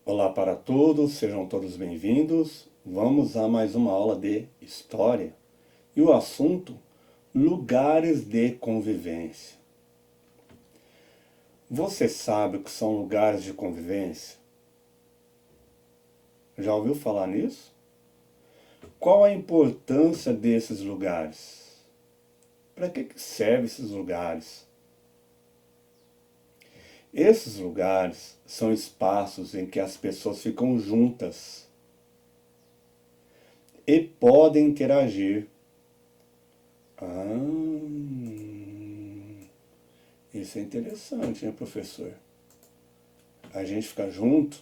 Olá para todos, sejam todos bem-vindos. Vamos a mais uma aula de História. E o assunto, lugares de convivência. Você sabe o que são lugares de convivência? Já ouviu falar nisso? Qual a importância desses lugares? Para que servem esses lugares? Esses lugares são espaços em que as pessoas ficam juntas e podem interagir. Isso é interessante, né, professor? A gente fica junto.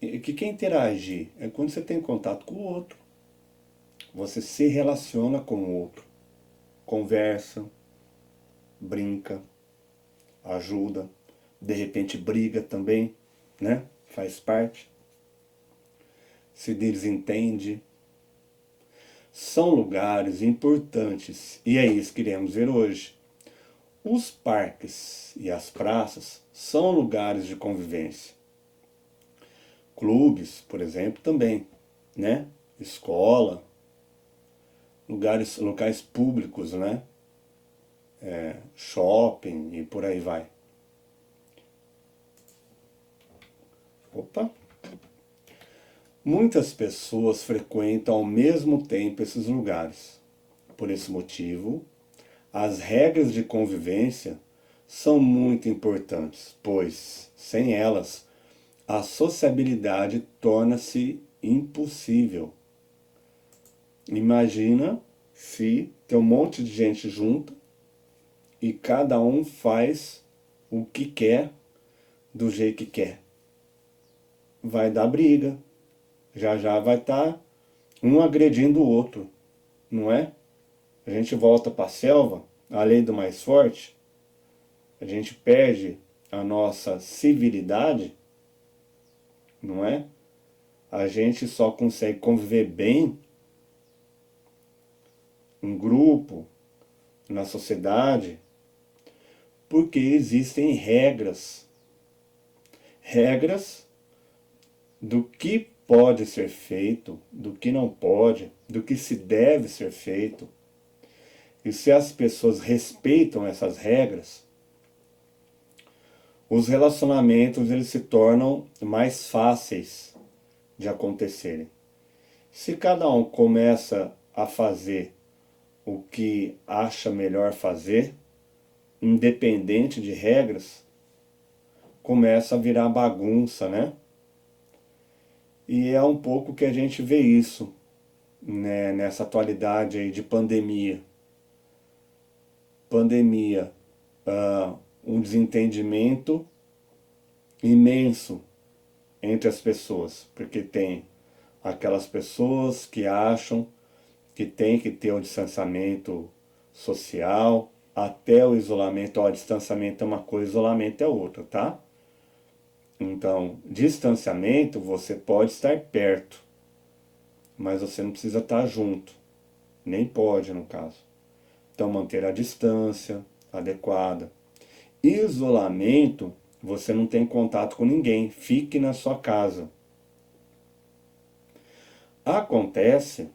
E o que é interagir? É quando você tem contato com o outro. Você se relaciona com o outro. Conversa, brinca, ajuda. De repente briga também, né? Faz parte. Se desentende. São lugares importantes. E é isso que iremos ver hoje. Os parques e as praças são lugares de convivência. Clubes, por exemplo, também, né? Escola, locais públicos, né? Shopping e por aí vai. Opa! Muitas pessoas frequentam ao mesmo tempo esses lugares. Por esse motivo, as regras de convivência são muito importantes, pois, sem elas, a sociabilidade torna-se impossível. Imagina se tem um monte de gente junta e cada um faz o que quer, do jeito que quer. Vai dar briga. Já já vai estar um agredindo o outro, não é? A gente volta para a selva, a lei do mais forte, a gente perde a nossa civilidade, não é? A gente só consegue conviver bem em grupo, na sociedade, porque existem regras. Regras do que pode ser feito, do que não pode, do que se deve ser feito. E se as pessoas respeitam essas regras, os relacionamentos eles se tornam mais fáceis de acontecerem. Se cada um começa a fazer o que acha melhor fazer, independente de regras, começa a virar bagunça, né? E é um pouco que a gente vê isso, né, nessa atualidade aí de pandemia. Pandemia, um desentendimento imenso entre as pessoas, porque tem aquelas pessoas que acham que tem que ter o distanciamento social, até o isolamento. Ó, distanciamento é uma coisa, isolamento é outra, tá? Então, distanciamento, você pode estar perto, mas você não precisa estar junto, nem pode no caso. Então, manter a distância adequada. Isolamento, você não tem contato com ninguém, fique na sua casa. Acontece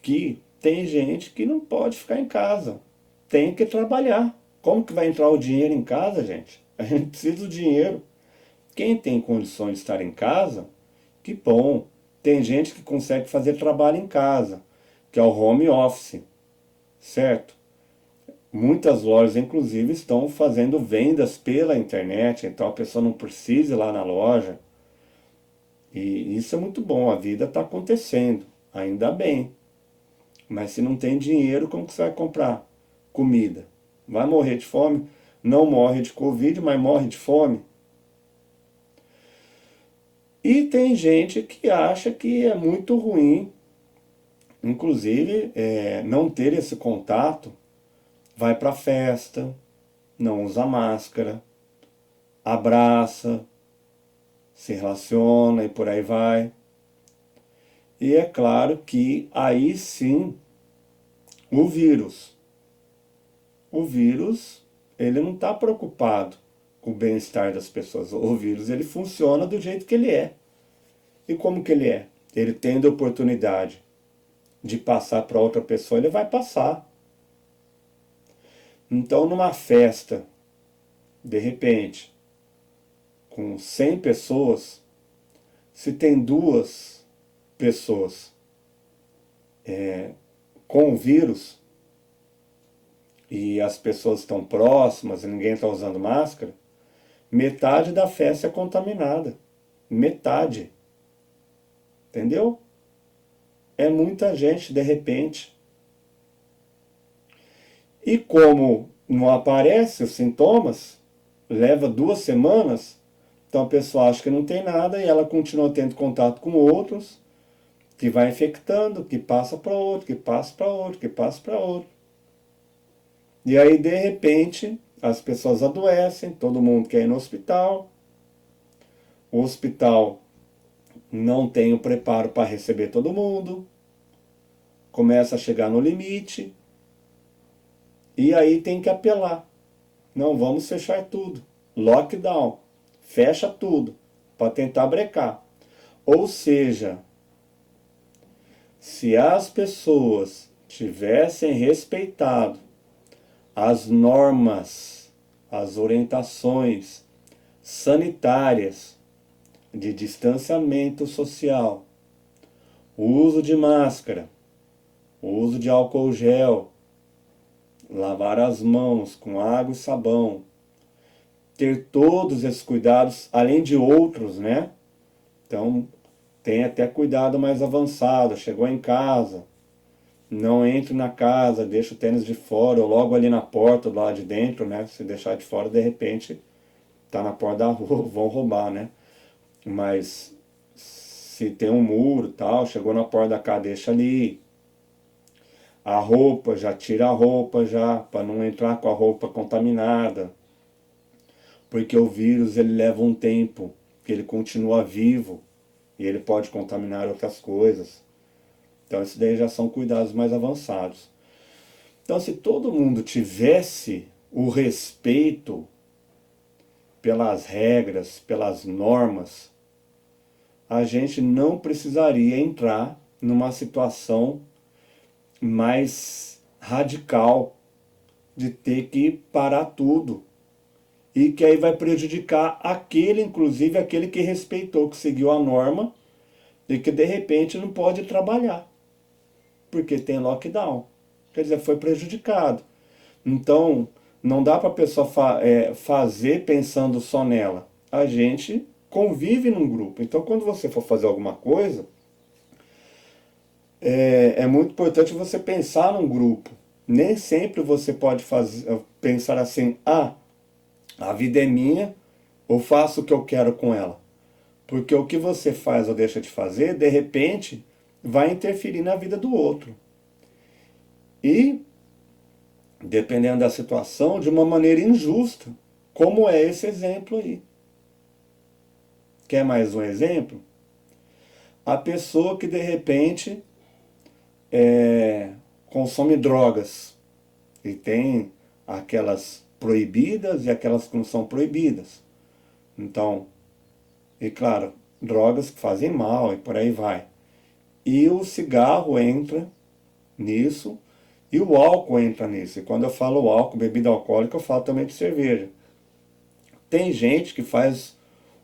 que tem gente que não pode ficar em casa, tem que trabalhar. Como que vai entrar o dinheiro em casa, gente? A gente precisa do dinheiro. Quem tem condições de estar em casa, que bom. Tem gente que consegue fazer trabalho em casa, que é o home office, certo? Muitas lojas, inclusive, estão fazendo vendas pela internet, então a pessoa não precisa ir lá na loja. E isso é muito bom, a vida está acontecendo, ainda bem. Mas se não tem dinheiro, como que você vai comprar comida? Vai morrer de fome? Não morre de Covid, mas morre de fome. E tem gente que acha que é muito ruim, inclusive, não ter esse contato, vai para a festa, não usa máscara, abraça, se relaciona e por aí vai. E é claro que aí sim o vírus, ele não está preocupado com o bem-estar das pessoas. O vírus, ele funciona do jeito que ele é. E como que ele é? Ele tendo a oportunidade de passar para outra pessoa, ele vai passar. Então, numa festa, de repente, com 100 pessoas, se tem duas pessoas com o vírus e as pessoas estão próximas e ninguém está usando máscara, metade da festa é contaminada. Metade. Entendeu? É muita gente de repente. E como não aparecem os sintomas, leva 2 semanas, então a pessoa acha que não tem nada e ela continua tendo contato com outros, que vai infectando, que passa para outro, que passa para outro, que passa para outro. E aí, de repente, as pessoas adoecem, todo mundo quer ir no hospital, o hospital não tem o preparo para receber todo mundo, começa a chegar no limite, e aí tem que apelar. Não, vamos fechar tudo. Lockdown. Fecha tudo, para tentar brecar. Ou seja, se as pessoas tivessem respeitado as normas, as orientações sanitárias de distanciamento social, o uso de máscara, o uso de álcool gel, lavar as mãos com água e sabão, ter todos esses cuidados, além de outros, né? Então, tem até cuidado mais avançado. Chegou em casa, não entre na casa, deixa o tênis de fora, ou logo ali na porta, do lado de dentro, né? Se deixar de fora, de repente, tá na porta da rua, vão roubar, né? Mas, se tem um muro e tal, chegou na porta da casa, deixa ali. A roupa, já tira a roupa já, para não entrar com a roupa contaminada. Porque o vírus, ele leva um tempo, que ele continua vivo, e ele pode contaminar outras coisas. Então, isso daí já são cuidados mais avançados. Então, se todo mundo tivesse o respeito pelas regras, pelas normas, a gente não precisaria entrar numa situação mais radical de ter que parar tudo. E que aí vai prejudicar aquele, inclusive aquele que respeitou, que seguiu a norma, e que de repente não pode trabalhar, porque tem lockdown. Quer dizer, foi prejudicado. Então, não dá para a pessoa fazer pensando só nela. A gente convive num grupo. Então, quando você for fazer alguma coisa, é muito importante você pensar num grupo. Nem sempre você pode pensar assim, a vida é minha, eu faço o que eu quero com ela. Porque o que você faz ou deixa de fazer, de repente, vai interferir na vida do outro. E, dependendo da situação, de uma maneira injusta, como é esse exemplo aí. Quer mais um exemplo? A pessoa que de repente consome drogas. E tem aquelas proibidas e aquelas que não são proibidas. Então, e claro, drogas que fazem mal e por aí vai. E o cigarro entra nisso e o álcool entra nisso. E quando eu falo álcool, bebida alcoólica, eu falo também de cerveja. Tem gente que faz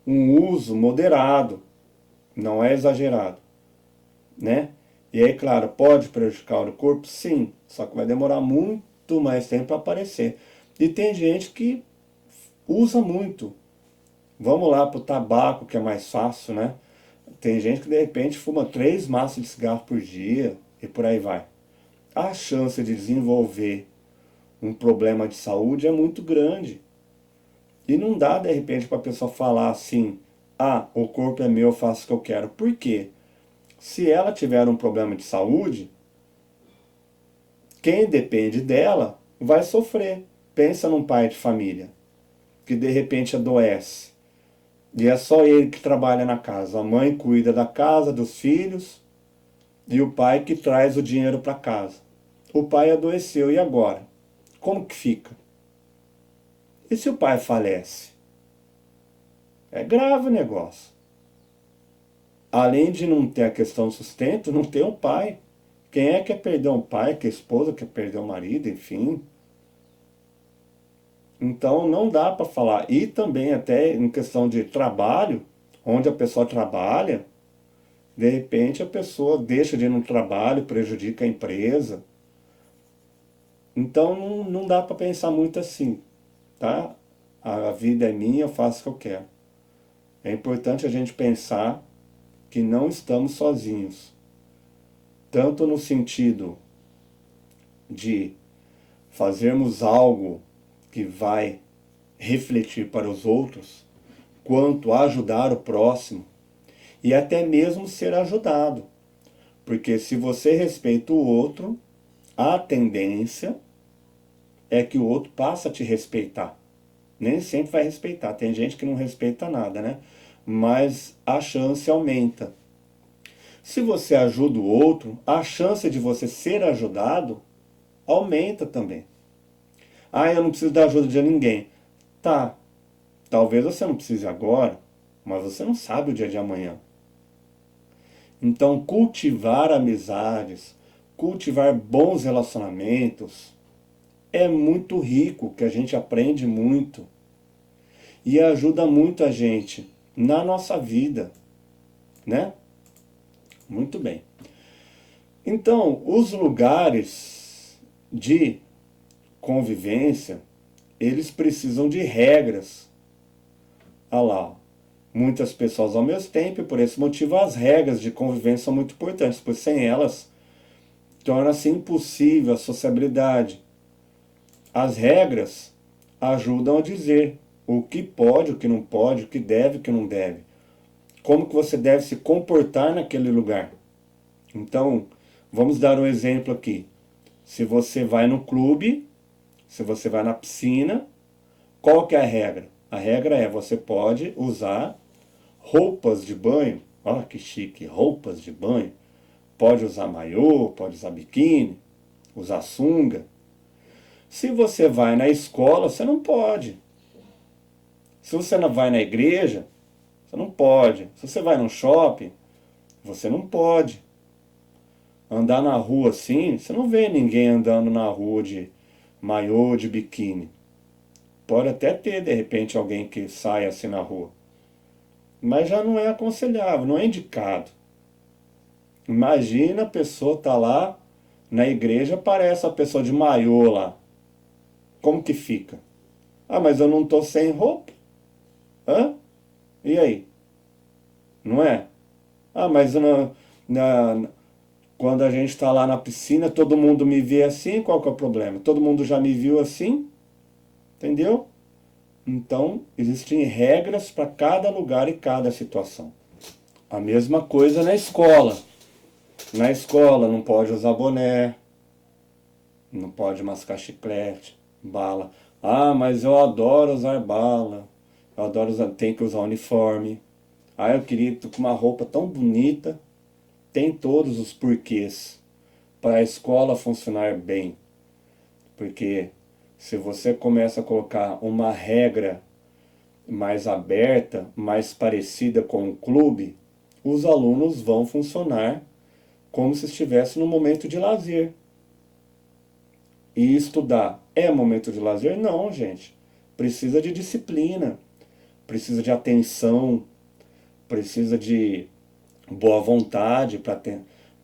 um uso moderado, não é exagerado, né? E aí, claro, pode prejudicar o corpo? Sim, só que vai demorar muito mais tempo para aparecer. E tem gente que usa muito. Vamos lá para o tabaco, que é mais fácil, né? Tem gente que de repente fuma 3 maços de cigarro por dia e por aí vai. A chance de desenvolver um problema de saúde é muito grande. E não dá de repente para a pessoa falar assim, o corpo é meu, eu faço o que eu quero. Por quê? Se ela tiver um problema de saúde, quem depende dela vai sofrer. Pensa num pai de família que de repente adoece. E é só ele que trabalha na casa. A mãe cuida da casa, dos filhos, e o pai que traz o dinheiro para casa. O pai adoeceu, e agora? Como que fica? E se o pai falece? É grave o negócio. Além de não ter a questão do sustento, não ter um pai. Quem é que quer perder um pai, que a esposa quer perder o marido, enfim. Então não dá para falar. E também até em questão de trabalho, onde a pessoa trabalha, de repente a pessoa deixa de ir no trabalho, prejudica a empresa. Então não dá para pensar muito assim, tá? A vida é minha, eu faço o que eu quero. É importante a gente pensar que não estamos sozinhos. Tanto no sentido de fazermos algo que vai refletir para os outros, quanto ajudar o próximo e até mesmo ser ajudado. Porque se você respeita o outro, a tendência é que o outro passa a te respeitar. Nem sempre vai respeitar, tem gente que não respeita nada, né? Mas a chance aumenta. Se você ajuda o outro, a chance de você ser ajudado aumenta também. Ah, eu não preciso da ajuda de ninguém. Tá, talvez você não precise agora, mas você não sabe o dia de amanhã. Então, cultivar amizades, cultivar bons relacionamentos, é muito rico, que a gente aprende muito e ajuda muito a gente na nossa vida, né? Muito bem. Então, os lugares de convivência, eles precisam de regras. Olha lá, muitas pessoas ao mesmo tempo, e por esse motivo as regras de convivência são muito importantes, pois sem elas torna-se impossível a sociabilidade. As regras ajudam a dizer o que pode, o que não pode, o que deve, o que não deve. Como que você deve se comportar naquele lugar. Então, vamos dar um exemplo aqui. Se você vai no clube, se você vai na piscina, qual que é a regra? A regra é você pode usar roupas de banho. Olha que chique, roupas de banho. Pode usar maiô, pode usar biquíni, usar sunga. Se você vai na escola, você não pode. Se você não vai na igreja, você não pode. Se você vai no shopping, você não pode. Andar na rua assim, você não vê ninguém andando na rua de maiô, de biquíni. Pode até ter, de repente, alguém que saia assim na rua. Mas já não é aconselhável, não é indicado. Imagina a pessoa tá lá na igreja, aparece a pessoa de maiô lá. Como que fica? Ah, mas eu não tô sem roupa. Hã? E aí? Não é? Ah, mas quando a gente está lá na piscina, todo mundo me vê assim, qual que é o problema? Todo mundo já me viu assim, entendeu? Então, existem regras para cada lugar e cada situação. A mesma coisa na escola. Na escola não pode usar boné, não pode mascar chiclete, bala. Ah, mas eu adoro usar bala. Eu adoro usar, tem que usar uniforme. Ah, eu queria ir com uma roupa tão bonita. Tem todos os porquês para a escola funcionar bem. Porque se você começa a colocar uma regra mais aberta, mais parecida com o clube, os alunos vão funcionar como se estivesse no momento de lazer. E estudar é momento de lazer? Não, gente. Precisa de disciplina, precisa de atenção, precisa de boa vontade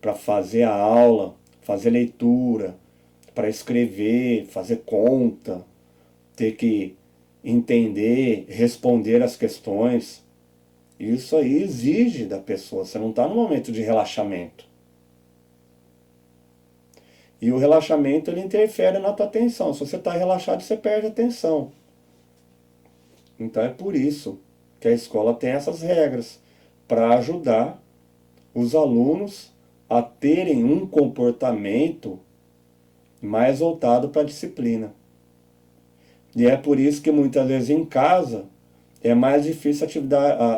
para fazer a aula, fazer leitura, para escrever, fazer conta, ter que entender, responder as questões. Isso aí exige da pessoa, você não está no momento de relaxamento. E o relaxamento ele interfere na tua atenção. Se você está relaxado, você perde a atenção. Então é por isso que a escola tem essas regras, para ajudar os alunos a terem um comportamento mais voltado para a disciplina. E é por isso que muitas vezes em casa é mais difícil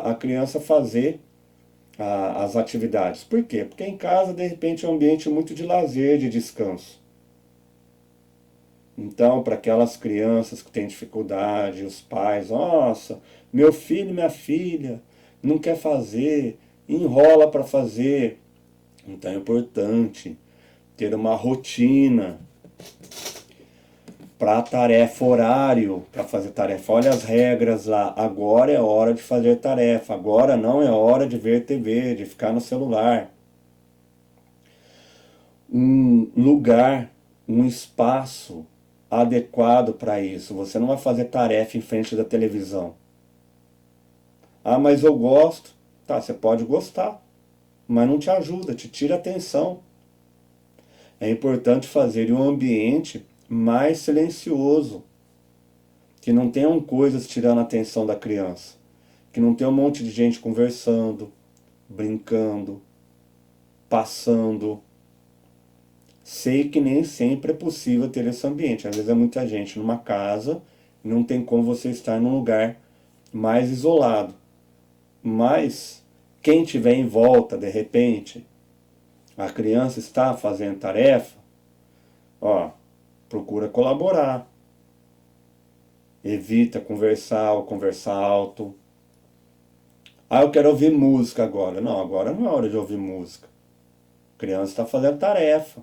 a criança fazer as atividades. Por quê? Porque em casa, de repente, é um ambiente muito de lazer, de descanso. Então, para aquelas crianças que têm dificuldade, os pais, nossa, meu filho, minha filha, não quer fazer, enrola para fazer. Então é importante ter uma rotina para tarefa, horário para fazer tarefa. Olha as regras lá. Agora é hora de fazer tarefa. Agora não é hora de ver TV, de ficar no celular. Um lugar, um espaço adequado para isso. Você não vai fazer tarefa em frente da televisão. Ah, mas eu gosto. Tá, você pode gostar, mas não te ajuda, te tira atenção. É importante fazer em um ambiente mais silencioso, que não tenham coisas tirando a atenção da criança, que não tenha um monte de gente conversando, brincando, passando. Sei que nem sempre é possível ter esse ambiente. Às vezes é muita gente numa casa, não tem como você estar num lugar mais isolado. Mas quem tiver em volta, de repente, a criança está fazendo tarefa, ó, procura colaborar. Evita conversar ou conversar alto. Ah, eu quero ouvir música agora. Não, agora não é hora de ouvir música. A criança está fazendo tarefa.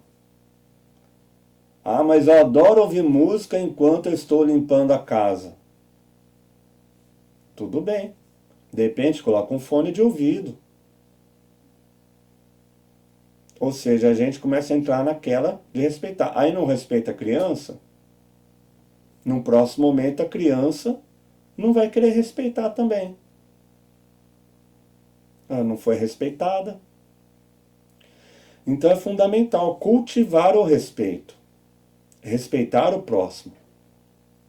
Ah, mas eu adoro ouvir música enquanto eu estou limpando a casa. Tudo bem. De repente, coloca um fone de ouvido. Ou seja, a gente começa a entrar naquela de respeitar. Aí não respeita a criança, num próximo momento a criança não vai querer respeitar também. Ela não foi respeitada. Então é fundamental cultivar o respeito. Respeitar o próximo.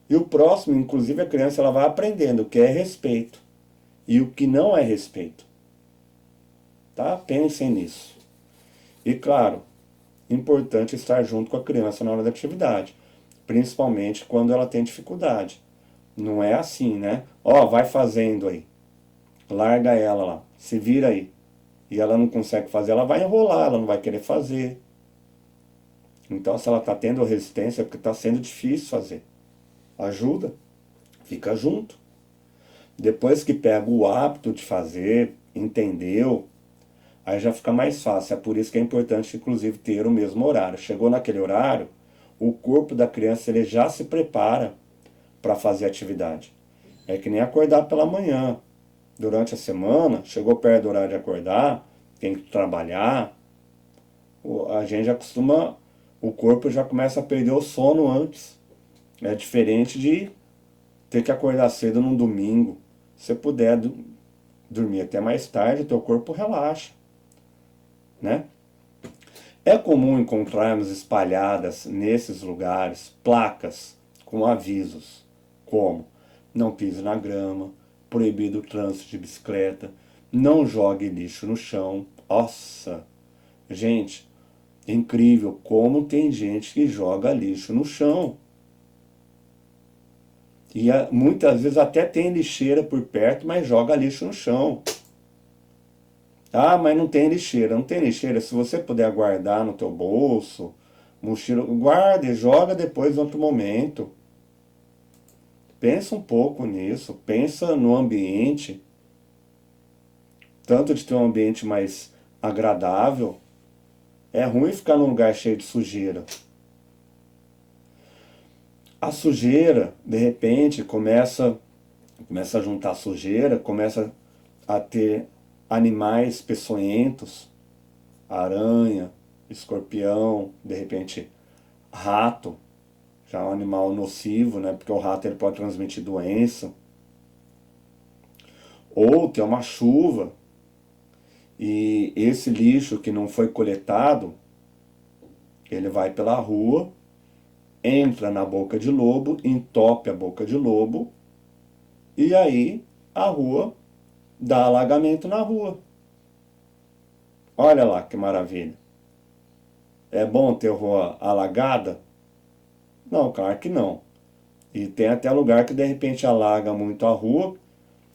E o próximo, inclusive a criança, ela vai aprendendo o que é respeito e o que não é respeito. Tá? Pensem nisso. E claro, importante estar junto com a criança na hora da atividade, principalmente quando ela tem dificuldade. Não é assim, né? Ó, vai fazendo aí. Larga ela lá, se vira aí. E ela não consegue fazer, ela vai enrolar, ela não vai querer fazer. Então, se ela está tendo resistência, é porque está sendo difícil fazer. Ajuda, fica junto. Depois que pega o hábito de fazer, entendeu, aí já fica mais fácil. É por isso que é importante, inclusive, ter o mesmo horário. Chegou naquele horário, o corpo da criança ele já se prepara para fazer atividade. É que nem acordar pela manhã. Durante a semana, chegou perto do horário de acordar, tem que trabalhar, a gente já costuma, o corpo já começa a perder o sono antes. É diferente de ter que acordar cedo num domingo. Se você puder dormir até mais tarde, o teu corpo relaxa, né? É comum encontrarmos espalhadas nesses lugares placas com avisos, como não pise na grama, proibido o trânsito de bicicleta, não jogue lixo no chão. Nossa, gente, é incrível como tem gente que joga lixo no chão. E muitas vezes até tem lixeira por perto, mas joga lixo no chão. Ah, mas não tem lixeira. Não tem lixeira. Se você puder guardar no teu bolso, mochila, guarda e joga depois em outro momento. Pensa um pouco nisso. Pensa no ambiente. Tanto de ter um ambiente mais agradável. É ruim ficar num lugar cheio de sujeira. A sujeira, de repente, começa a juntar sujeira, começa a ter animais peçonhentos, aranha, escorpião, de repente rato, já é um animal nocivo, né? Porque o rato ele pode transmitir doença. Ou tem uma chuva e esse lixo que não foi coletado, ele vai pela rua, entra na boca de lobo, entope a boca de lobo e aí a rua dá alagamento na rua. Olha lá que maravilha. É bom ter rua alagada? Não, claro que não. E tem até lugar que de repente alaga muito a rua,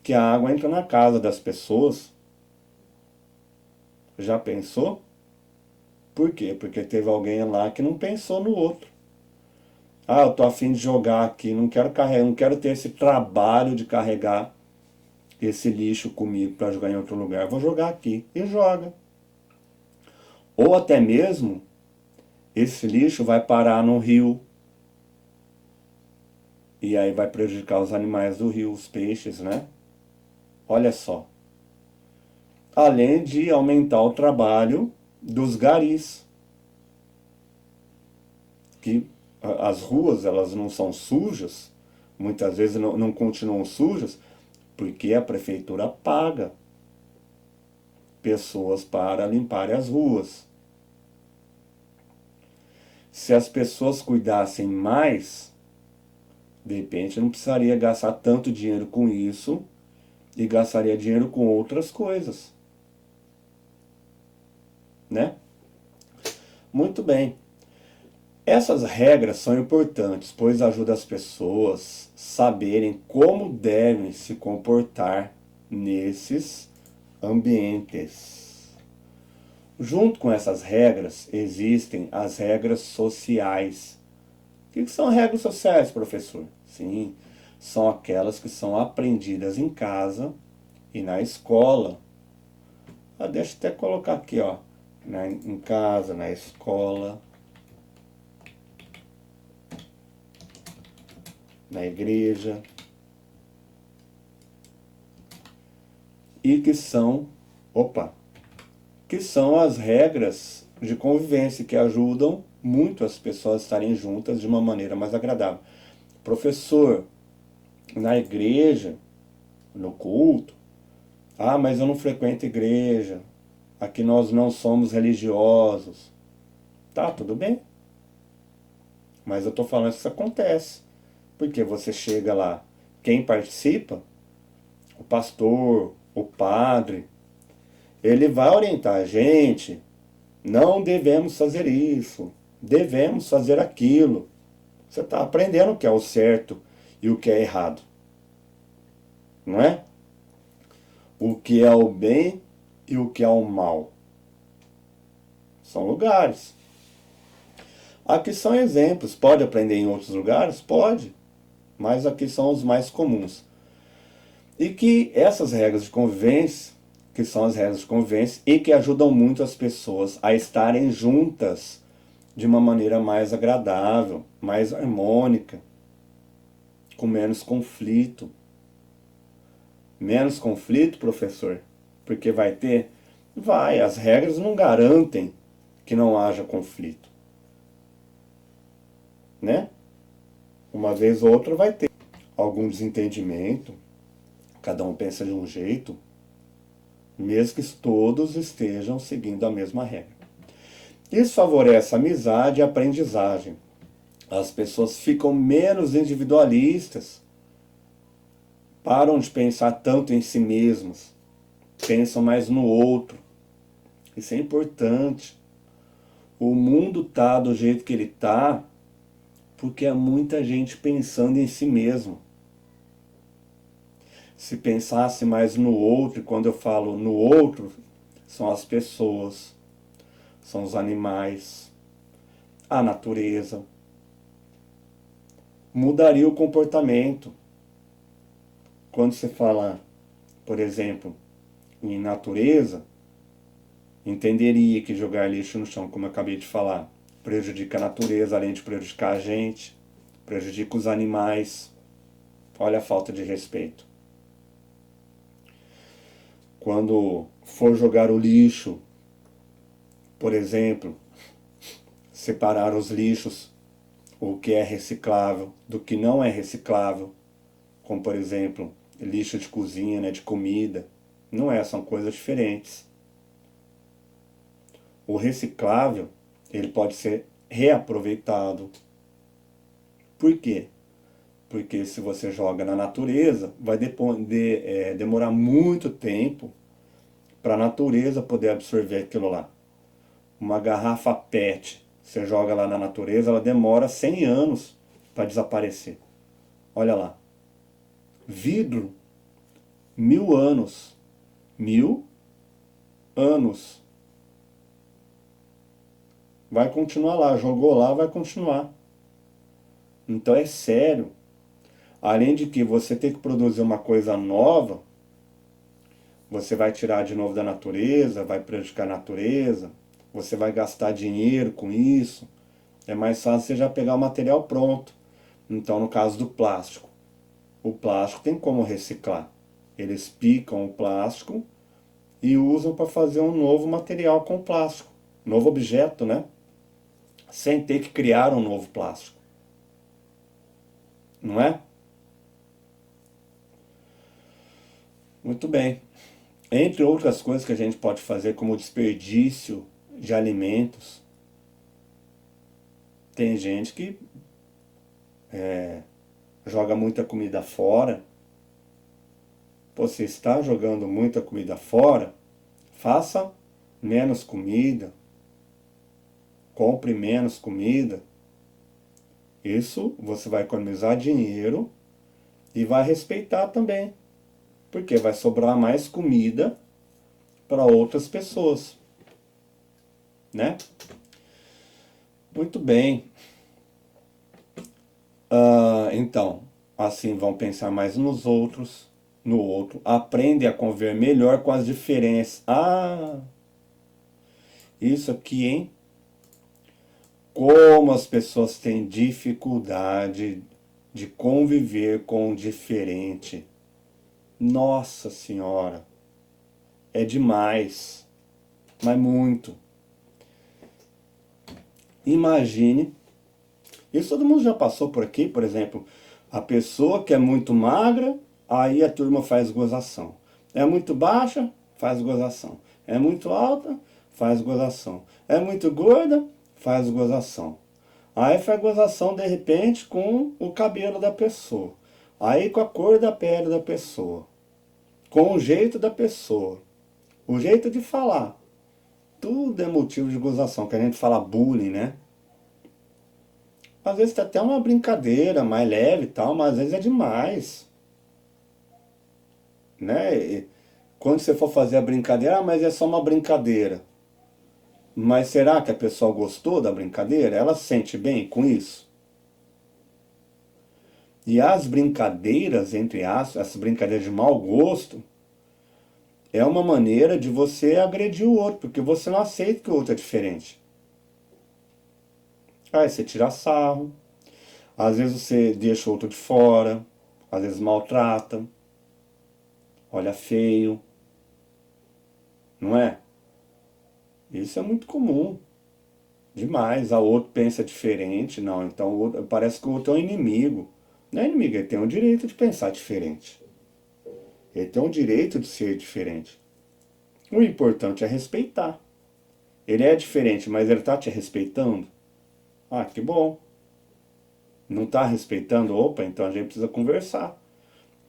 que a água entra na casa das pessoas. Já pensou? Por quê? Porque teve alguém lá que não pensou no outro. Ah, eu tô a fim de jogar aqui, não quero carregar, não quero ter esse trabalho de carregar esse lixo comigo para jogar em outro lugar. Vou jogar aqui. E joga. Ou até mesmo, esse lixo vai parar no rio. E aí vai prejudicar os animais do rio, os peixes, né? Olha só. Além de aumentar o trabalho dos garis. Que as ruas, elas não são sujas. Muitas vezes não continuam sujas. Porque a prefeitura paga pessoas para limparem as ruas. Se as pessoas cuidassem mais, de repente não precisaria gastar tanto dinheiro com isso e gastaria dinheiro com outras coisas, né? Muito bem. Essas regras são importantes, pois ajudam as pessoas a saberem como devem se comportar nesses ambientes. Junto com essas regras, existem as regras sociais. O que são regras sociais, professor? Sim, são aquelas que são aprendidas em casa e na escola. Deixa eu até colocar aqui, ó, em casa, na escola, na igreja. E que são as regras de convivência que ajudam muito as pessoas a estarem juntas de uma maneira mais agradável. Professor, na igreja, no culto, mas eu não frequento igreja, aqui nós não somos religiosos. Tá, tudo bem. Mas eu tô falando que isso acontece. Porque você chega lá, quem participa, o pastor, o padre, ele vai orientar a gente, não devemos fazer isso, devemos fazer aquilo. Você está aprendendo o que é o certo e o que é errado. Não é? O que é o bem e o que é o mal. São lugares. Aqui são exemplos. Pode aprender em outros lugares? Pode. Mas aqui são os mais comuns. E que essas regras de convivência, que são as regras de convivência, e que ajudam muito as pessoas a estarem juntas de uma maneira mais agradável, mais harmônica, com menos conflito. Menos conflito, professor? Porque vai ter? Vai, as regras não garantem que não haja conflito. Né? Uma vez ou outra vai ter algum desentendimento, cada um pensa de um jeito, mesmo que todos estejam seguindo a mesma regra. Isso favorece a amizade e a aprendizagem. As pessoas ficam menos individualistas, param de pensar tanto em si mesmas, pensam mais no outro. Isso é importante. O mundo está do jeito que ele está porque há muita gente pensando em si mesmo. Se pensasse mais no outro, e quando eu falo no outro, são as pessoas, são os animais, a natureza, mudaria o comportamento. Quando você fala, por exemplo, em natureza, entenderia que jogar lixo no chão, como eu acabei de falar, prejudica a natureza, além de prejudicar a gente, prejudica os animais. Olha a falta de respeito. Quando for jogar o lixo, por exemplo, separar os lixos, o que é reciclável do que não é reciclável, como por exemplo, lixo de cozinha, né, de comida, não é, são coisas diferentes. O reciclável, ele pode ser reaproveitado. Por quê? Porque se você joga na natureza, vai demorar muito tempo para a natureza poder absorver aquilo lá. Uma garrafa PET, você joga lá na natureza, ela demora 100 anos para desaparecer. Olha lá. Vidro, 1000 anos. 1000 anos. Vai continuar lá, jogou lá, vai continuar. Então é sério. Além de que você tem que produzir uma coisa nova, você vai tirar de novo da natureza, vai prejudicar a natureza, você vai gastar dinheiro com isso. É mais fácil você já pegar o material pronto. Então, no caso do plástico, o plástico tem como reciclar. Eles picam o plástico e usam para fazer um novo material com plástico, novo objeto, né? Sem ter que criar um novo plástico, não é? Muito bem. Entre outras coisas que a gente pode fazer, como o desperdício de alimentos, tem gente que joga muita comida fora. Você está jogando muita comida fora, faça menos comida, compre menos comida. Isso você vai economizar dinheiro e vai respeitar também, porque vai sobrar mais comida para outras pessoas, né? Muito bem. Então, assim vão pensar mais nos outros, no outro. Aprende a conviver melhor com as diferenças. Isso aqui, hein? Como as pessoas têm dificuldade de conviver com o diferente. Nossa Senhora, é demais, mas muito. Imagine, isso todo mundo já passou por aqui, por exemplo, a pessoa que é muito magra, aí a turma faz gozação. É muito baixa, faz gozação. É muito alta, faz gozação. É muito gorda, faz gozação. Aí faz gozação de repente com o cabelo da pessoa. Aí com a cor da pele da pessoa. Com o jeito da pessoa. O jeito de falar. Tudo é motivo de gozação, que a gente fala bullying, né? Às vezes tem até uma brincadeira mais leve e tal, mas às vezes é demais, né? E quando você for fazer a brincadeira, mas é só uma brincadeira. Mas será que a pessoa gostou da brincadeira? Ela se sente bem com isso? E as brincadeiras, entre as brincadeiras de mau gosto, é uma maneira de você agredir o outro, porque você não aceita que o outro é diferente. Aí você tira sarro, às vezes você deixa o outro de fora, às vezes maltrata, olha feio, não é? Isso é muito comum, demais. A outro pensa diferente, não, então parece que o outro é um inimigo. Não é inimigo, ele tem o direito de pensar diferente. Ele tem o direito de ser diferente. O importante é respeitar. Ele é diferente, mas ele está te respeitando? Ah, que bom. Não está respeitando? Opa, então a gente precisa conversar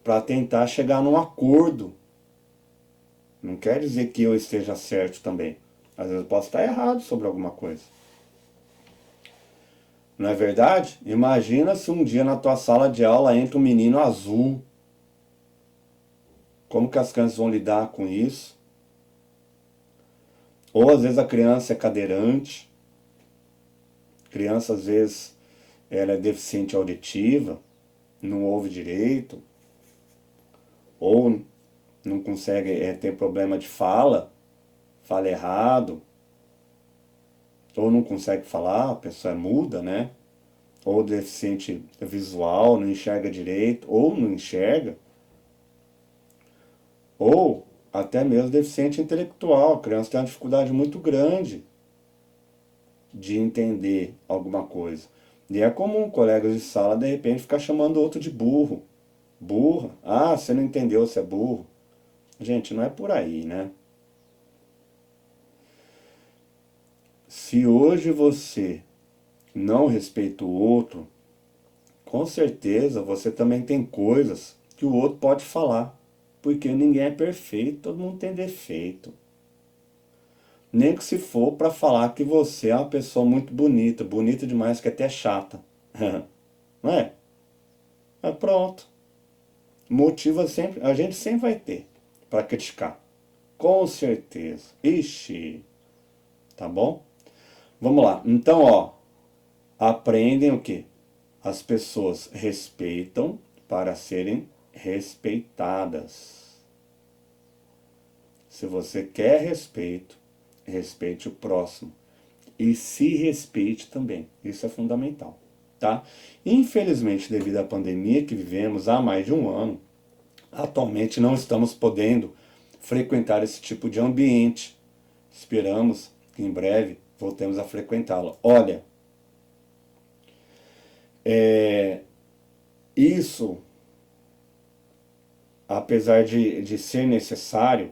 para tentar chegar num acordo. Não quer dizer que eu esteja certo também. Às vezes eu posso estar errado sobre alguma coisa. Não é verdade? Imagina se um dia na tua sala de aula entra um menino azul. Como que as crianças vão lidar com isso? Ou às vezes a criança é cadeirante. Criança às vezes ela é deficiente auditiva, não ouve direito. Ou não consegue ter problema de fala, fala errado. Ou não consegue falar, a pessoa é muda, né? Ou deficiente visual, não enxerga direito, ou não enxerga. Ou até mesmo deficiente intelectual. A criança tem uma dificuldade muito grande de entender alguma coisa. E é comum colegas de sala de repente ficar chamando o outro de burro. Burra. Ah, você não entendeu, você é burro. Gente, não é por aí, né? Se hoje você não respeita o outro, com certeza você também tem coisas que o outro pode falar. Porque ninguém é perfeito, todo mundo tem defeito. Nem que se for para falar que você é uma pessoa muito bonita, bonita demais, que até chata. Não é? Mas pronto. Motiva sempre, a gente sempre vai ter para criticar. Com certeza. Ixi, tá bom? Vamos lá. Então, ó, aprendem o quê? As pessoas respeitam para serem respeitadas. Se você quer respeito, respeite o próximo. E se respeite também. Isso é fundamental. Tá? Infelizmente, devido à pandemia que vivemos há mais de um ano, atualmente não estamos podendo frequentar esse tipo de ambiente. Esperamos que em breve voltemos a frequentá-lo. Olha, isso, apesar de ser necessário,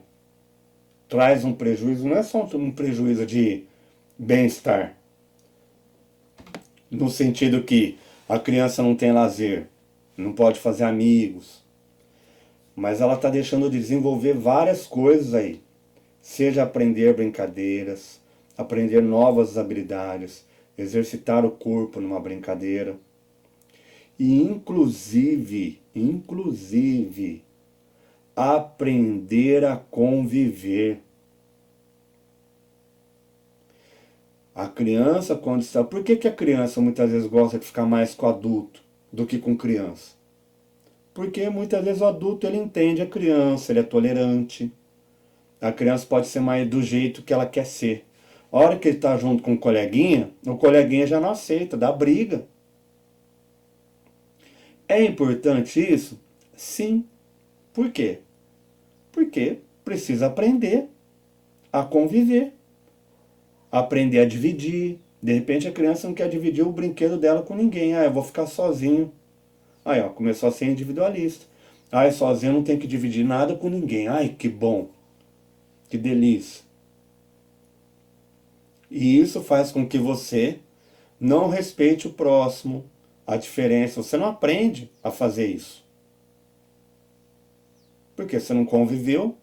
traz um prejuízo, não é só um prejuízo de bem-estar, no sentido que a criança não tem lazer, não pode fazer amigos, mas ela está deixando de desenvolver várias coisas aí, seja aprender brincadeiras, aprender novas habilidades, exercitar o corpo numa brincadeira, e inclusive, aprender a conviver. A criança, quando está... Por que a criança muitas vezes gosta de ficar mais com o adulto do que com criança? Porque muitas vezes o adulto ele entende a criança, ele é tolerante. A criança pode ser mais do jeito que ela quer ser. A hora que ele está junto com o coleguinha já não aceita, dá briga. É importante isso? Sim. Por quê? Porque precisa aprender a conviver. Aprender a dividir. De repente a criança não quer dividir o brinquedo dela com ninguém. Ah, eu vou ficar sozinho. Aí, ó, começou a ser individualista. Ah, sozinho não tem que dividir nada com ninguém. Ai, que bom. Que delícia. E isso faz com que você não respeite o próximo, a diferença. Você não aprende a fazer isso. Porque você não conviveu,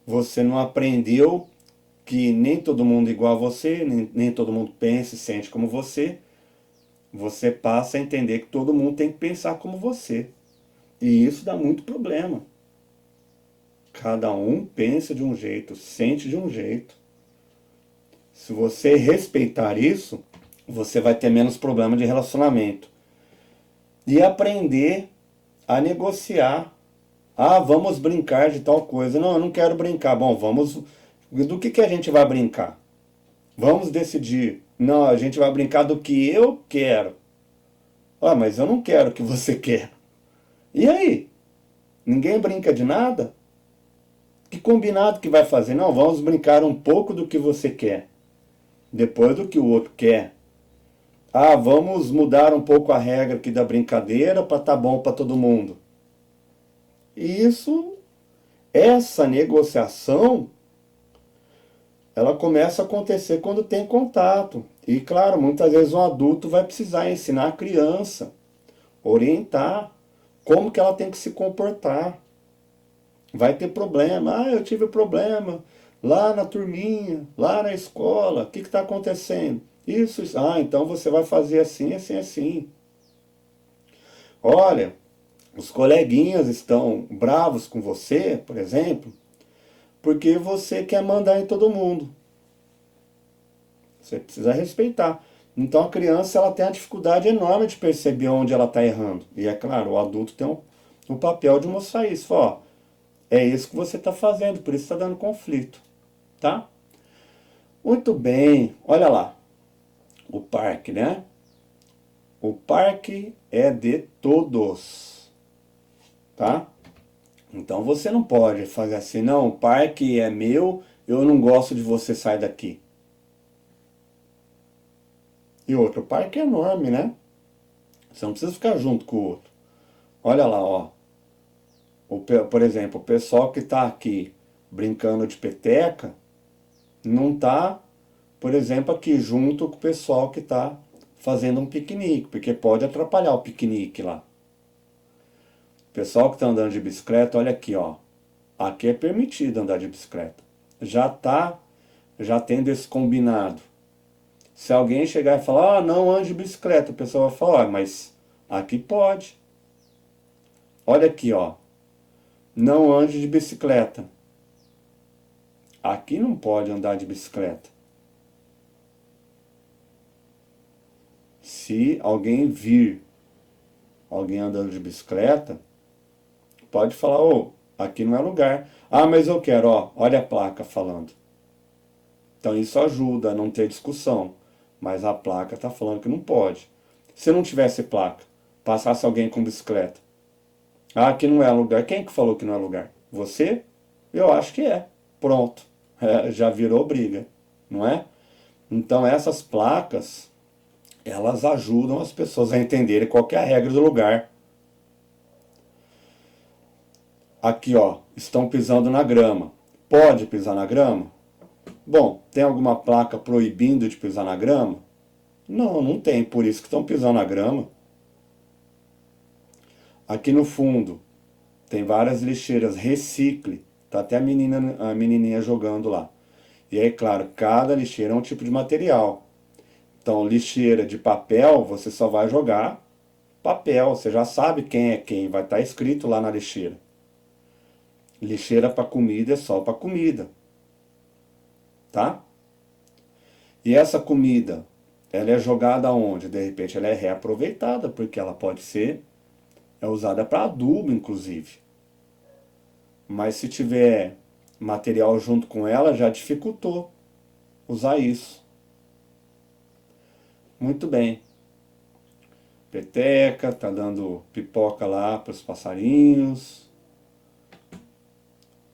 você não aprendeu que nem todo mundo é igual a você, nem todo mundo pensa e sente como você. Você passa a entender que todo mundo tem que pensar como você. E isso dá muito problema. Cada um pensa de um jeito, sente de um jeito. Se você respeitar isso, você vai ter menos problema de relacionamento. E aprender a negociar. Ah, vamos brincar de tal coisa. Não, eu não quero brincar. Bom, vamos... Do que a gente vai brincar? Vamos decidir. Não, a gente vai brincar do que eu quero. Ah, mas eu não quero o que você quer. E aí? Ninguém brinca de nada? Que combinado que vai fazer? Não, vamos brincar um pouco do que você quer. Depois do que o outro quer. Ah, vamos mudar um pouco a regra aqui da brincadeira para tá bom para todo mundo. E essa negociação, ela começa a acontecer quando tem contato. E claro, muitas vezes um adulto vai precisar ensinar a criança, orientar como que ela tem que se comportar. Vai ter problema. Ah, eu tive problema lá na turminha, lá na escola. O que está acontecendo? Isso. Ah, então você vai fazer assim, assim, assim. Olha, os coleguinhas estão bravos com você, por exemplo, porque você quer mandar em todo mundo. Você precisa respeitar. Então a criança ela tem uma dificuldade enorme de perceber onde ela está errando. E é claro, o adulto tem o papel de mostrar isso. Ó, é isso que você está fazendo, por isso está dando conflito. Tá? Muito bem, olha lá. O parque, né? O parque é de todos. Tá? Então você não pode fazer assim, não, o parque é meu, eu não gosto de você, sai daqui. E outro, o parque é enorme, né? Você não precisa ficar junto com o outro. Olha lá, ó. Por exemplo, o pessoal que está aqui brincando de peteca, não está, por exemplo, aqui junto com o pessoal que está fazendo um piquenique, porque pode atrapalhar o piquenique lá. O pessoal que está andando de bicicleta, olha aqui, ó. Aqui é permitido andar de bicicleta. Já tendo esse combinado. Se alguém chegar e falar, ah, não ande de bicicleta, o pessoal vai falar, ah, mas aqui pode. Olha aqui, ó. Não ande de bicicleta. Aqui não pode andar de bicicleta. Se alguém vir alguém andando de bicicleta, pode falar, ô, aqui não é lugar. Ah, mas eu quero, ó, olha a placa falando. Então isso ajuda a não ter discussão, mas a placa está falando que não pode. Se não tivesse placa, passasse alguém com bicicleta. Ah, aqui não é lugar. Quem que falou que não é lugar? Você? Eu acho que é. Pronto. É, já virou briga, não é? Então essas placas, elas ajudam as pessoas a entenderem qual que é a regra do lugar. Aqui, ó, estão pisando na grama. Pode pisar na grama? Bom, tem alguma placa proibindo de pisar na grama? Não, não tem, por isso que estão pisando na grama. Aqui no fundo, tem várias lixeiras, recicle. Tá até a menininha jogando lá. E aí, claro, cada lixeira é um tipo de material. Então, lixeira de papel, você só vai jogar papel. Você já sabe quem é quem, vai estar escrito lá na lixeira. Lixeira para comida é só para comida. Tá? E essa comida, ela é jogada onde? De repente ela é reaproveitada, porque ela pode ser usada para adubo, inclusive. Mas se tiver material junto com ela, já dificultou usar isso. Muito bem. Peteca, tá dando pipoca lá para os passarinhos.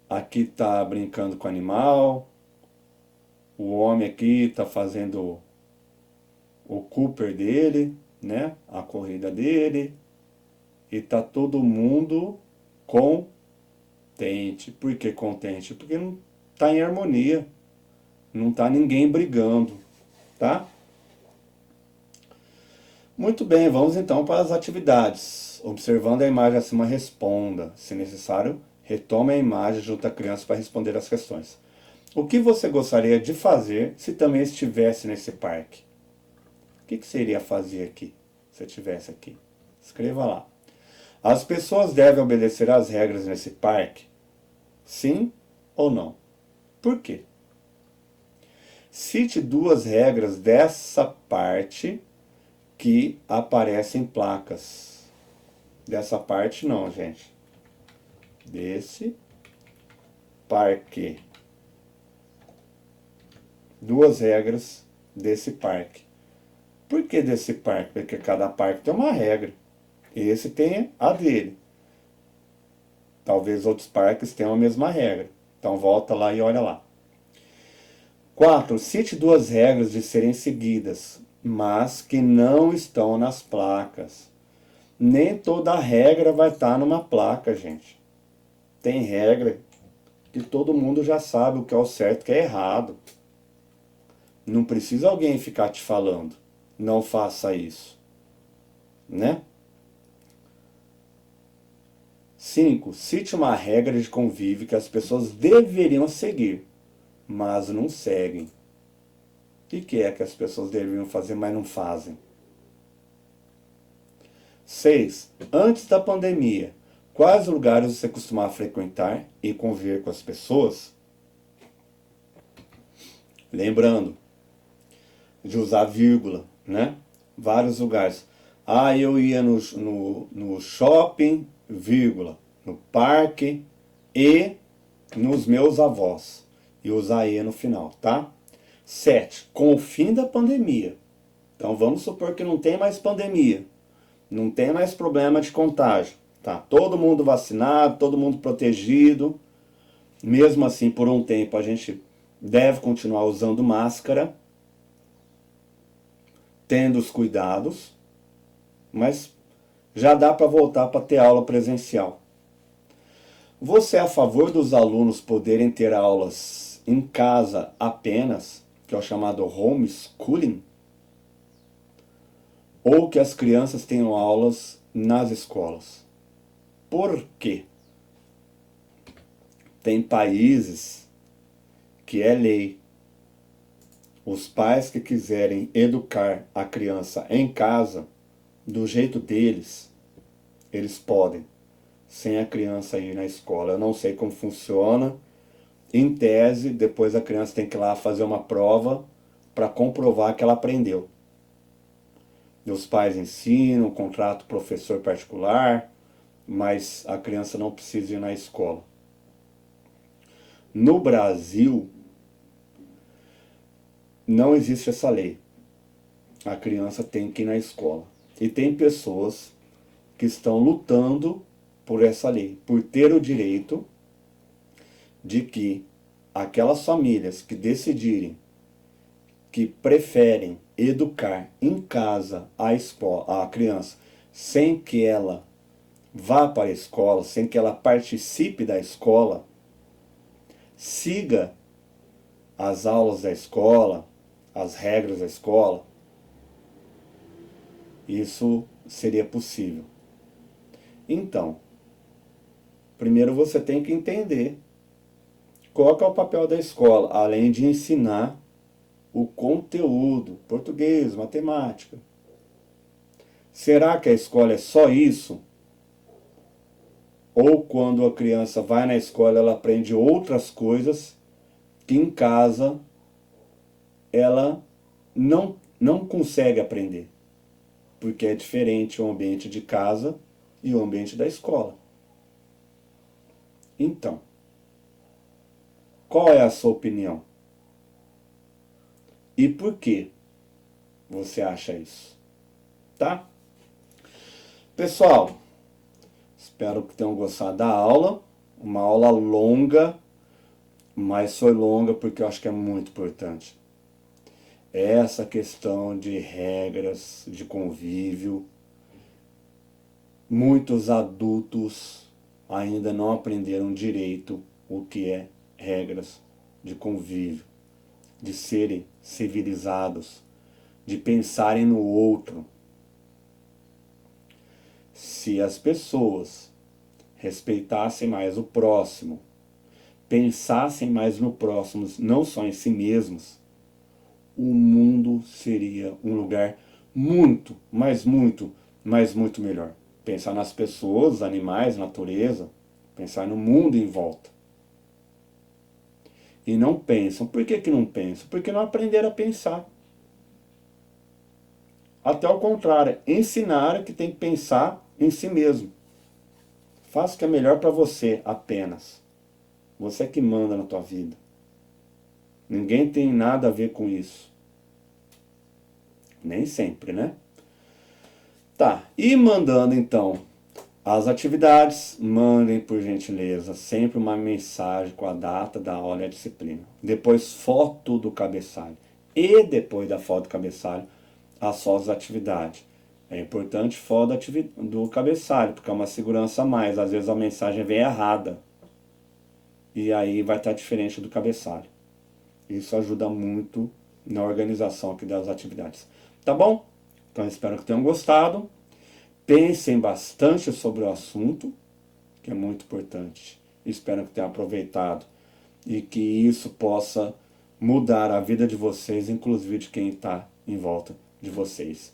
Aqui tá brincando com o animal. O homem aqui tá fazendo o Cooper dele, né? A corrida dele. E tá todo mundo contente. Por que contente? Porque não tá em harmonia. Não tá ninguém brigando, tá? Muito bem, vamos então para as atividades. Observando a imagem acima, responda. Se necessário, retome a imagem junto à criança para responder as questões. O que você gostaria de fazer se também estivesse nesse parque? O que você iria fazer aqui, se estivesse aqui? Escreva lá. As pessoas devem obedecer às regras nesse parque? Sim ou não? Por quê? Cite duas regras dessa parte que aparecem placas. Dessa parte não, gente. Desse parque. Duas regras desse parque. Por que desse parque? Porque cada parque tem uma regra. Esse tem a dele. Talvez outros parques tenham a mesma regra. Então volta lá e olha lá. 4. Cite duas regras de serem seguidas, mas que não estão nas placas. Nem toda regra vai estar numa placa, gente. Tem regra que todo mundo já sabe o que é o certo e o que é errado. Não precisa alguém ficar te falando. Não faça isso. Né? 5. Cite uma regra de convívio que as pessoas deveriam seguir, mas não seguem. O que é que as pessoas deveriam fazer, mas não fazem? 6. Antes da pandemia, quais lugares você costumava frequentar e conviver com as pessoas? Lembrando de usar vírgula, né? Vários lugares. Ah, eu ia no shopping, vírgula, no parque e nos meus avós. E usar e no final, tá? 7. Com o fim da pandemia. Então vamos supor que não tem mais pandemia. Não tem mais problema de contágio. Tá todo mundo vacinado, todo mundo protegido. Mesmo assim, por um tempo, a gente deve continuar usando máscara, tendo os cuidados, mas já dá para voltar para ter aula presencial. Você é a favor dos alunos poderem ter aulas em casa apenas, que é o chamado homeschooling? Ou que as crianças tenham aulas nas escolas? Por quê? Tem países que é lei. Os pais que quiserem educar a criança em casa, do jeito deles, eles podem, sem a criança ir na escola. Eu não sei como funciona. Em tese, depois a criança tem que ir lá fazer uma prova para comprovar que ela aprendeu. Os pais ensinam, contratam professor particular, mas a criança não precisa ir na escola. No Brasil, não existe essa lei. A criança tem que ir na escola. E tem pessoas que estão lutando por essa lei, por ter o direito de que aquelas famílias que decidirem que preferem educar em casa a criança sem que ela vá para a escola, sem que ela participe da escola, siga as aulas da escola, as regras da escola, isso seria possível. Então, primeiro você tem que entender qual que é o papel da escola, além de ensinar o conteúdo, português, matemática. Será que a escola é só isso? Ou quando a criança vai na escola, ela aprende outras coisas que em casa ela não consegue aprender, porque é diferente o ambiente de casa e o ambiente da escola. Então, qual é a sua opinião? E por que você acha isso? Tá? Pessoal, espero que tenham gostado da aula. Uma aula longa, mas foi longa porque eu acho que é muito importante. Essa questão de regras de convívio, muitos adultos ainda não aprenderam direito o que é regras de convívio, de serem civilizados, de pensarem no outro. Se as pessoas respeitassem mais o próximo, pensassem mais no próximo, não só em si mesmos, o mundo seria um lugar muito, mas muito melhor. Pensar nas pessoas, animais, natureza, pensar no mundo em volta. E não pensam. Por que que não pensam? Porque não aprenderam a pensar. Até o contrário, ensinaram que tem que pensar em si mesmo. Faça o que é melhor para você apenas. Você é que manda na tua vida. Ninguém tem nada a ver com isso. Nem sempre, né? Tá, e mandando então as atividades, mandem por gentileza sempre uma mensagem com a data da aula e a disciplina. Depois foto do cabeçalho. E depois da foto do cabeçalho, as fotos da atividade. É importante foto do cabeçalho, porque é uma segurança a mais. Às vezes a mensagem vem errada. E aí vai estar diferente do cabeçalho. Isso ajuda muito na organização aqui das atividades. Tá bom? Então espero que tenham gostado. Pensem bastante sobre o assunto, que é muito importante. Espero que tenham aproveitado e que isso possa mudar a vida de vocês, inclusive de quem está em volta de vocês.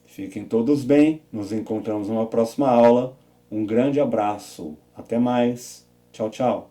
Fiquem todos bem, nos encontramos numa próxima aula. Um grande abraço, até mais, tchau, tchau.